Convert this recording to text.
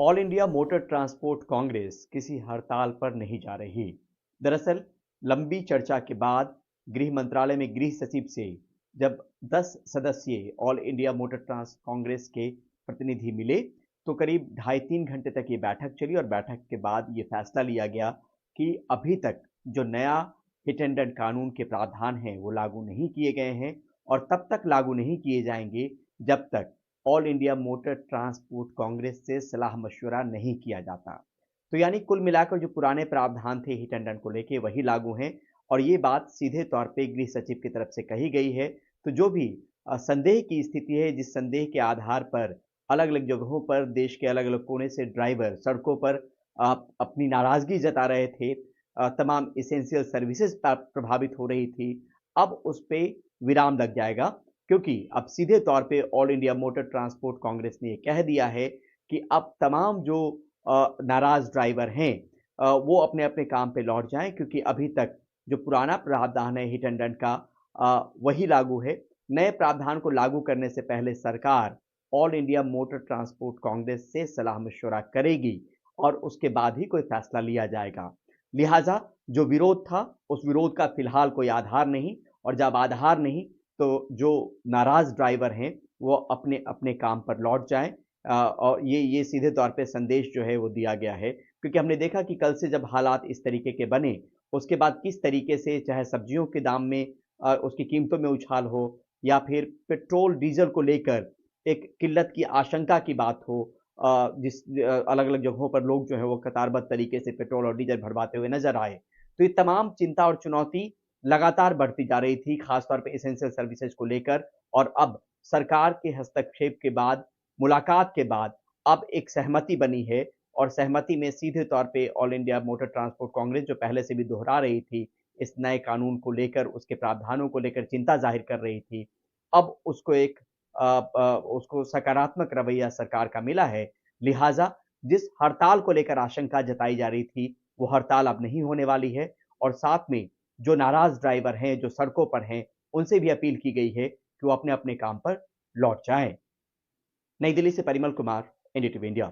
All India motor transport Congress किसी हड़ताल पर नहीं जा रही। दरअसल लंबी चर्चा के बाद गृह मंत्रालय में गृह सचिव से जब 10 सदस्यीय All India Motor Transport Congress के प्रतिनिधि मिले तो करीब ढाई तीन घंटे तक ये बैठक चली और बैठक के बाद ये फैसला लिया गया कि अभी तक जो नया हिट एंड रन कानून के प्रावधान हैं वो लागू नहीं किए गए हैं और तब तक लागू नहीं किए जाएंगे जब तक all India motor transport Congress से सलाह मशवरा नहीं किया जाता। तो यानी कुल मिलाकर जो पुराने प्रावधान थे हिट एंड रन को लेके वही लागू हैं और ये बात सीधे तौर पे गृह सचिव की तरफ से कही गई है। तो जो भी संदेह की स्थिति है, जिस संदेह के आधार पर अलग अलग जगहों पर देश के अलग अलग कोने से ड्राइवर सड़कों पर अपनी नाराजगी जता रहे थे, तमाम इसेंशियल सर्विसेज प्रभावित हो रही थी, अब उस पे विराम लग जाएगा क्योंकि अब सीधे तौर पे all India motor transport Congress ने ये कह दिया है कि अब तमाम जो नाराज ड्राइवर हैं वो अपने अपने काम पे लौट जाएं क्योंकि अभी तक जो पुराना प्रावधान है हिट एंड रन का वही लागू है। नए प्रावधान को लागू करने से पहले सरकार all India motor transport Congress से सलाह मशवरा करेगी और उसके बाद ही कोई फैसला लिया जाएगा। लिहाजा जो विरोध था उस विरोध का फिलहाल कोई आधार नहीं और जब आधार नहीं तो जो नाराज ड्राइवर हैं वो अपने अपने काम पर लौट जाएं। और ये सीधे तौर पे संदेश जो है वो दिया गया है क्योंकि हमने देखा कि कल से जब हालात इस तरीके के बने उसके बाद किस तरीके से चाहे सब्जियों के दाम में उसकी कीमतों में उछाल हो या फिर पेट्रोल डीजल को लेकर एक किल्लत की आशंका की बात हो, जिस अलग अलग जगहों पर लोग जो है वो कतारबद्ध तरीके से पेट्रोल और डीजल भरवाते हुए नजर आए। तो ये तमाम चिंता और चुनौती लगातार बढ़ती जा रही थी, खासतौर पे एसेंशियल सर्विसेज को लेकर। और अब सरकार के हस्तक्षेप के बाद, मुलाकात के बाद अब एक सहमति बनी है और सहमति में सीधे तौर पे all India motor transport Congress जो पहले से भी दोहरा रही थी इस नए कानून को लेकर, उसके प्रावधानों को लेकर चिंता जाहिर कर रही थी, अब उसको एक उसको सकारात्मक रवैया सरकार का मिला है। लिहाजा जिस हड़ताल को लेकर आशंका जताई जा रही थी वो हड़ताल अब नहीं होने वाली है और साथ में जो नाराज ड्राइवर हैं, जो सड़कों पर हैं, उनसे भी अपील की गई है कि वो अपने अपने काम पर लौट जाएं। नई दिल्ली से परिमल कुमार, एनडीटीवी इंडिया।